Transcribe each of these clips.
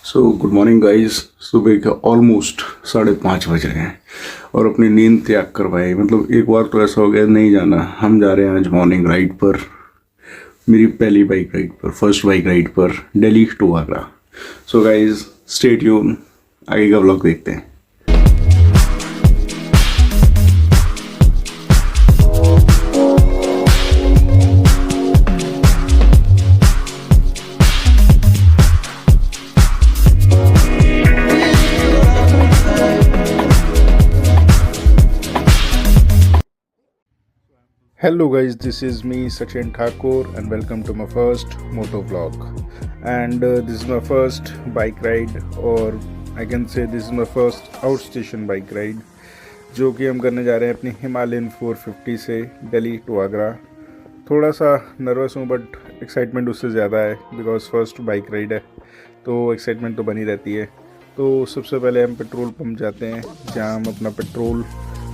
Good morning guys. सुबह के almost 5:30 बज रहे हैं और अपनी नींद त्याग करवाए। मतलब एक बार तो ऐसा हो गया नहीं जाना। हम जा रहे हैं आज मॉर्निंग राइड पर, मेरी पहली बाइक राइड पर, फर्स्ट बाइक राइड पर, Delhi to Agra. So guys stay tune, आगे का व्लॉग देखते हैं। Hello guys, this is me Sachin Thakur and welcome to my first moto vlog. And this is my first bike ride, or I can say this is my first outstation bike ride, जो कि हम करने जा रहे हैं अपनी Himalayan 450 से Delhi to Agra. थोड़ा सा नर्वस हूँ बट एक्साइटमेंट उससे ज़्यादा है, बिकॉज फर्स्ट बाइक राइड है तो एक्साइटमेंट तो बनी रहती है। तो सबसे पहले हम पेट्रोल पंप जाते हैं, जहाँ हम अपना पेट्रोल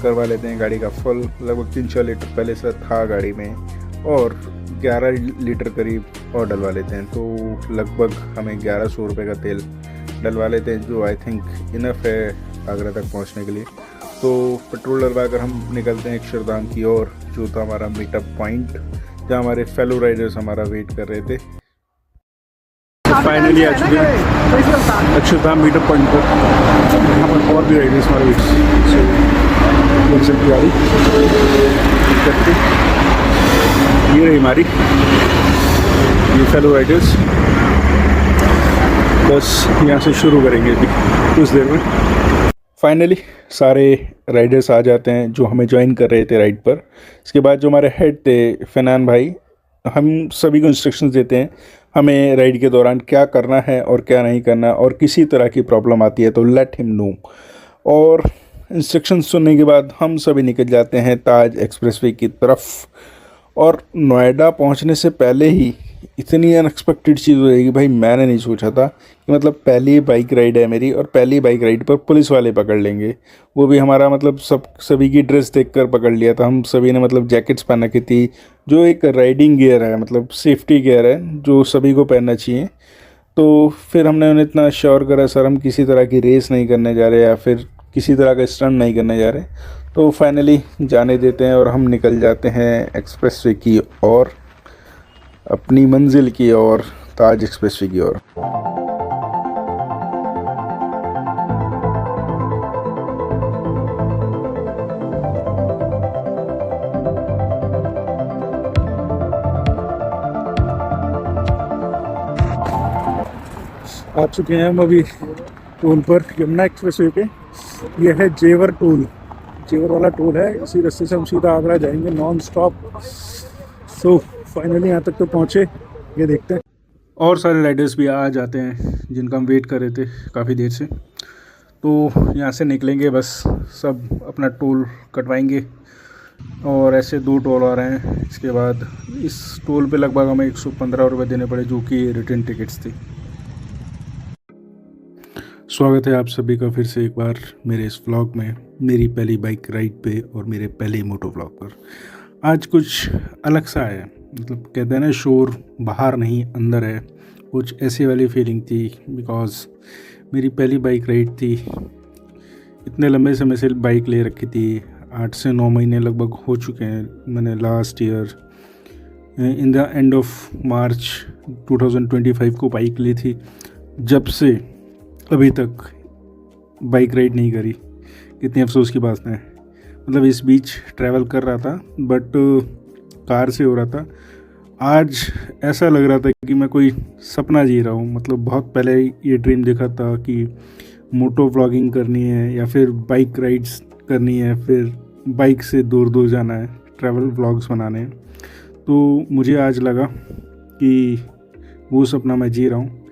करवा लेते हैं गाड़ी का फुल। लगभग 3-4 लीटर पहले से था गाड़ी में, और 11 लीटर करीब और डलवा लेते हैं। तो लगभग हमें 1100 रुपये का तेल डलवा लेते हैं, जो आई थिंक इनफ है आगरा तक पहुंचने के लिए। तो पेट्रोल डलवा कर हम निकलते हैं अक्षरधाम की ओर, जो था हमारा मीटअप पॉइंट, जहाँ हमारे फेलो राइडर्स हमारा वेट कर रहे थे। फाइनली आ चुके हैं अक्षरधाम मीटअप पॉइंट पर। यहाँ पर और भी राइडर्स हमारे गाड़ी करते, ये रही हमारी ये फेलो राइडर्स। बस यहाँ से शुरू करेंगे कुछ देर में। फाइनली सारे राइडर्स आ जाते हैं जो हमें ज्वाइन कर रहे थे राइड पर। इसके बाद जो हमारे हेड थे फनान भाई, हम सभी को इंस्ट्रक्शंस देते हैं हमें राइड के दौरान क्या करना है और क्या नहीं करना, और किसी तरह की प्रॉब्लम आती है तो लेट हिम नो। और इंस्ट्रक्शन सुनने के बाद हम सभी निकल जाते हैं ताज एक्सप्रेसवे की तरफ। और नोएडा पहुंचने से पहले ही इतनी अनएक्सपेक्टेड चीज़ हो जाएगी भाई, मैंने नहीं सोचा था कि मतलब पहली बाइक राइड है मेरी, और पहली बाइक राइड पर पुलिस वाले पकड़ लेंगे। वो भी हमारा मतलब सभी की ड्रेस देखकर पकड़ लिया था। हम सभी ने मतलब जैकेट्स पहन रखी थी, जो एक राइडिंग गियर है, मतलब सेफ्टी गियर है जो सभी को पहनना चाहिए। तो फिर हमने उन्हें इतना श्योर करा, सर हम किसी तरह की रेस नहीं करने जा रहे या फिर किसी तरह का स्टंट नहीं करने जा रहे। तो फाइनली जाने देते हैं और हम निकल जाते हैं एक्सप्रेसवे की ओर, अपनी मंजिल की ओर, ताज एक्सप्रेसवे की ओर। आ चुके हैं हम अभी टोल पर, यमुना एक्सप्रेसवे पे। यह है जेवर टोल, जेवर वाला टोल है। इसी रास्ते से हम सीधा आगरा जाएंगे नॉन स्टॉप। सो फाइनली यहाँ तक तो पहुँचे, ये देखते हैं। और सारे राइडर्स भी आ जाते हैं जिनका हम वेट कर रहे थे काफ़ी देर से। तो यहाँ से निकलेंगे, बस सब अपना टोल कटवाएंगे। और ऐसे 2 टोल आ रहे हैं। इसके बाद इस टोल पे लगभग हमें 115 रुपये देने पड़े, जो कि रिटर्न टिकट्स थी। स्वागत है आप सभी का फिर से एक बार मेरे इस व्लॉग में, मेरी पहली बाइक राइड पे और मेरे पहले मोटो व्लॉग पर। आज कुछ अलग सा है, मतलब कहते हैं ना शोर बाहर नहीं अंदर है, कुछ ऐसी वाली फीलिंग थी। बिकॉज़ मेरी पहली बाइक राइड थी, इतने लंबे समय से बाइक ले रखी थी, 8 से 9 महीने लगभग हो चुके हैं। मैंने last year in the end of March 2025 को बाइक ली थी। जब से अभी तक बाइक राइड नहीं करी, कितनी अफसोस की बात है। मतलब इस बीच ट्रैवल कर रहा था बट कार से हो रहा था। आज ऐसा लग रहा था कि मैं कोई सपना जी रहा हूँ। मतलब बहुत पहले ये ड्रीम देखा था कि मोटो व्लॉगिंग करनी है या फिर बाइक राइड्स करनी है, फिर बाइक से दूर दूर जाना है, ट्रैवल व्लॉग्स बनाने हैं। तो मुझे आज लगा कि वो सपना मैं जी रहा हूँ।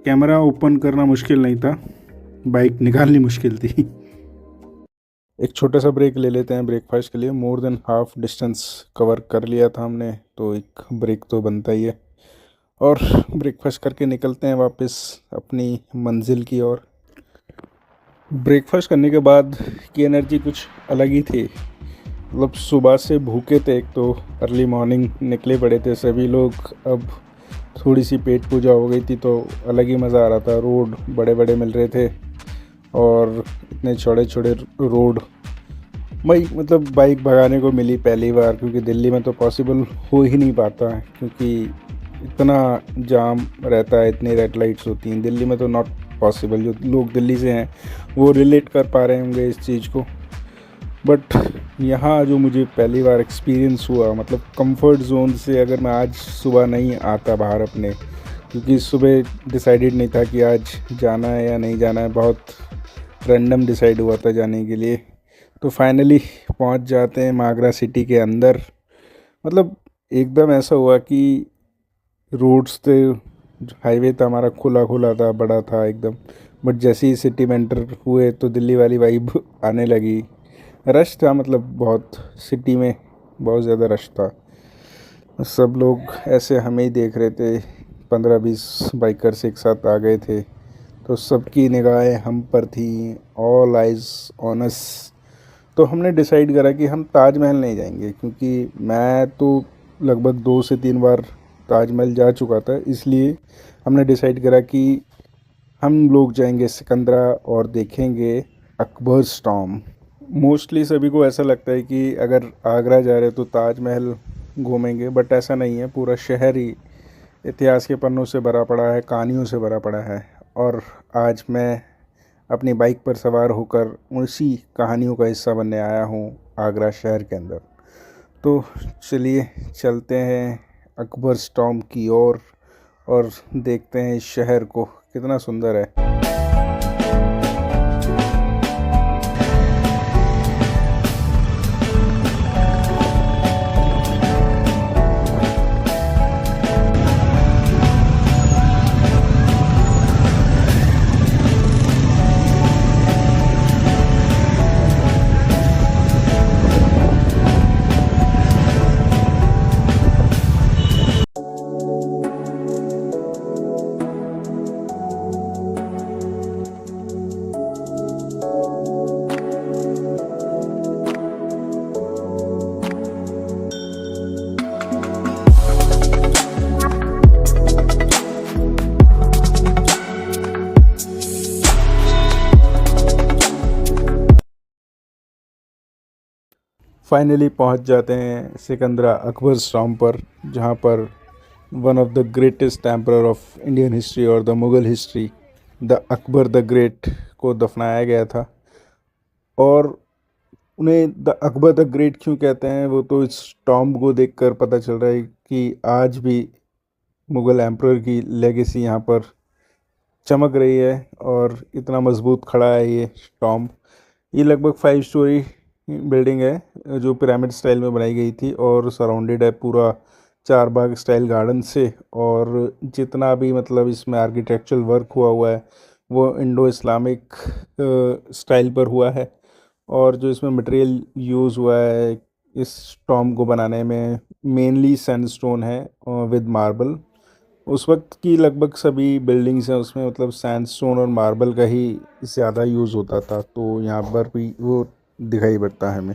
कैमरा ओपन करना मुश्किल नहीं था, बाइक निकालनी मुश्किल थी। एक छोटा सा ब्रेक ले लेते हैं ब्रेकफास्ट के लिए। More than half distance cover कर लिया था हमने, तो एक ब्रेक तो बनता ही है। और ब्रेकफास्ट करके निकलते हैं वापस अपनी मंजिल की ओर। ब्रेकफास्ट करने के बाद की एनर्जी कुछ अलग ही थी। मतलब सुबह से भूखे थे, एक तो अर्ली मॉर्निंग निकले पड़े थे सभी लोग। अब थोड़ी सी पेट पूजा हो गई थी तो अलग ही मज़ा आ रहा था। रोड बड़े बड़े मिल रहे थे और इतने चौड़े चौड़े रोड भाई, मतलब बाइक भगाने को मिली पहली बार, क्योंकि दिल्ली में तो पॉसिबल हो ही नहीं पाता है, क्योंकि इतना जाम रहता है, इतनी रेड लाइट्स होती हैं दिल्ली में, तो नॉट पॉसिबल। जो लोग दिल्ली से हैं वो रिलेट कर पा रहे होंगे इस चीज़ को। बट यहाँ जो मुझे पहली बार एक्सपीरियंस हुआ, मतलब कंफर्ट जोन से अगर मैं आज सुबह नहीं आता बाहर अपने, क्योंकि सुबह डिसाइडेड नहीं था कि आज जाना है या नहीं जाना है, बहुत रैंडम डिसाइड हुआ था जाने के लिए। तो फाइनली पहुँच जाते हैं आगरा सिटी के अंदर। मतलब एकदम ऐसा हुआ कि रोड्स थे, हाईवे था हमारा, खुला खुला था, बड़ा था एकदम। बट जैसे ही सिटी में एंटर हुए तो दिल्ली वाली वाइब आने लगी। रश था, मतलब बहुत, सिटी में बहुत ज़्यादा रश था। सब लोग ऐसे हमें ही देख रहे थे, 15-20 बाइकर्स एक साथ आ गए थे, तो सबकी निगाहें हम पर थी, ऑल आइज़ ऑन अस। तो हमने डिसाइड करा कि हम ताजमहल नहीं जाएंगे, क्योंकि मैं तो लगभग 2 से 3 बार ताजमहल जा चुका था, इसलिए हमने डिसाइड करा कि हम लोग जाएंगे सिकंदरा और देखेंगे अकबर्स टॉम्ब। मोस्टली सभी को ऐसा लगता है कि अगर आगरा जा रहे तो ताजमहल घूमेंगे, बट ऐसा नहीं है। पूरा शहर ही इतिहास के पन्नों से भरा पड़ा है, कहानियों से भरा पड़ा है। और आज मैं अपनी बाइक पर सवार होकर उसी कहानियों का हिस्सा बनने आया हूँ आगरा शहर के अंदर। तो चलिए चलते हैं अकबर्स टॉम्ब की ओर और देखते हैं इस शहर को, कितना सुंदर है। फाइनली पहुंच जाते हैं सिकंदरा अकबर्स टॉम्ब पर, जहां पर one of the greatest emperor of Indian history और the Mughal history, the Akbar the great, को दफनाया गया था। और उन्हें द अकबर द ग्रेट क्यों कहते हैं, वो तो इस टॉम्ब को देखकर पता चल रहा है कि आज भी मुग़ल एम्परर की लेगेसी यहाँ पर चमक रही है और इतना मजबूत खड़ा है ये टॉम्ब। ये लगभग 5 स्टोरी बिल्डिंग है जो पिरामिड स्टाइल में बनाई गई थी और सराउंडेड है पूरा 4 बाग स्टाइल गार्डन से। और जितना भी मतलब इसमें आर्किटेक्चरल वर्क हुआ है वो इंडो इस्लामिक स्टाइल पर हुआ है। और जो इसमें मटेरियल यूज़ हुआ है इस टॉम्ब को बनाने में, मेनली सैंडस्टोन है विद मार्बल। उस वक्त की लगभग सभी बिल्डिंग्स हैं उसमें मतलब सैंडस्टोन और मार्बल का ही ज़्यादा यूज़ होता था, तो यहाँ पर भी वो दिखाई पड़ता है हमें।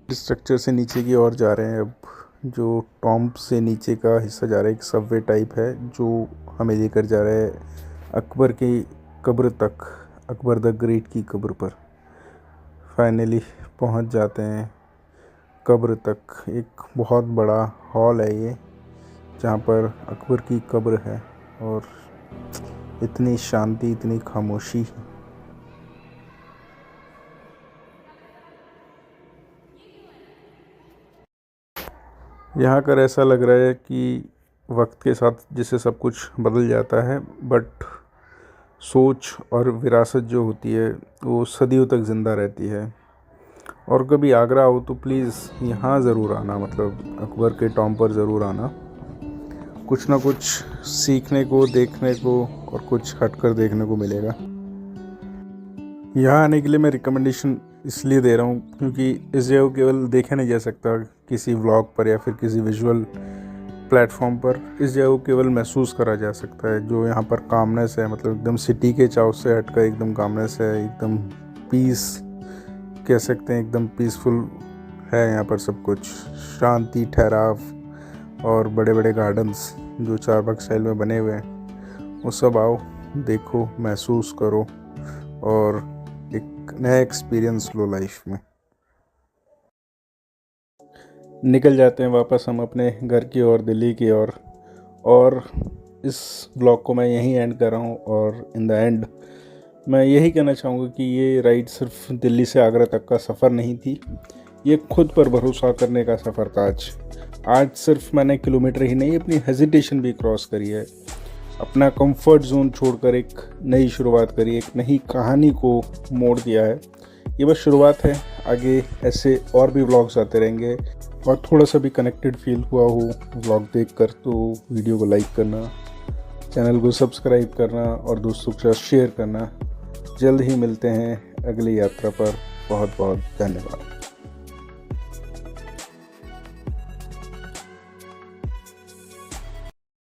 स्ट्रक्चर से नीचे की ओर जा रहे हैं अब। जो टॉम्ब से नीचे का हिस्सा जा रहा है, एक सबवे टाइप है जो हमें लेकर जा रहा है अकबर की कब्र तक, अकबर द ग्रेट की कब्र पर। फाइनली पहुंच जाते हैं कब्र तक। एक बहुत बड़ा हॉल है ये, जहाँ पर अकबर की कब्र है और इतनी शांति, इतनी खामोशी। यहाँ कर ऐसा लग रहा है कि वक्त के साथ जैसे सब कुछ बदल जाता है, बट सोच और विरासत जो होती है वो सदियों तक ज़िंदा रहती है। और कभी आगरा हो तो प्लीज़ यहाँ ज़रूर आना, मतलब अकबर के टॉम्ब पर ज़रूर आना। कुछ ना कुछ सीखने को, देखने को और कुछ हटकर देखने को मिलेगा। यहाँ आने के लिए मैं रिकमेंडेशन इसलिए दे रहा हूँ क्योंकि इस जगह को केवल देखा नहीं जा सकता किसी व्लॉग पर या फिर किसी विजुअल प्लेटफॉर्म पर। इस जगह को केवल महसूस करा जा सकता है। जो यहाँ पर कामनेस है, मतलब एकदम सिटी के चाव से हटकर एकदम कामनेस है, एकदम पीस कह सकते हैं, एकदम पीसफुल है यहाँ पर सब कुछ। शांति, ठहराव और बड़े बड़े गार्डन्स जो चारबाग स्टाइल में बने हुए हैं, वो सब आओ, देखो, महसूस करो और एक नया एक्सपीरियंस लो लाइफ में। निकल जाते हैं वापस हम अपने घर की ओर, दिल्ली की ओर। और इस ब्लॉग को मैं यहीं एंड कर रहा हूँ। और इन द एंड मैं यही कहना चाहूँगा कि ये राइड सिर्फ दिल्ली से आगरा तक का सफ़र नहीं थी, ये खुद पर भरोसा करने का सफ़र था। आज सिर्फ मैंने किलोमीटर ही नहीं, अपनी हेजिटेशन भी क्रॉस करी है, अपना कंफर्ट जोन छोड़कर एक नई शुरुआत करी, एक नई कहानी को मोड़ दिया है। ये बस शुरुआत है, आगे ऐसे और भी व्लॉग्स आते रहेंगे। और थोड़ा सा भी कनेक्टेड फील हुआ हो व्लॉग देखकर तो वीडियो को लाइक करना, चैनल को सब्सक्राइब करना और दोस्तों के साथ शेयर करना। जल्द ही मिलते हैं अगली यात्रा पर। बहुत बहुत धन्यवाद।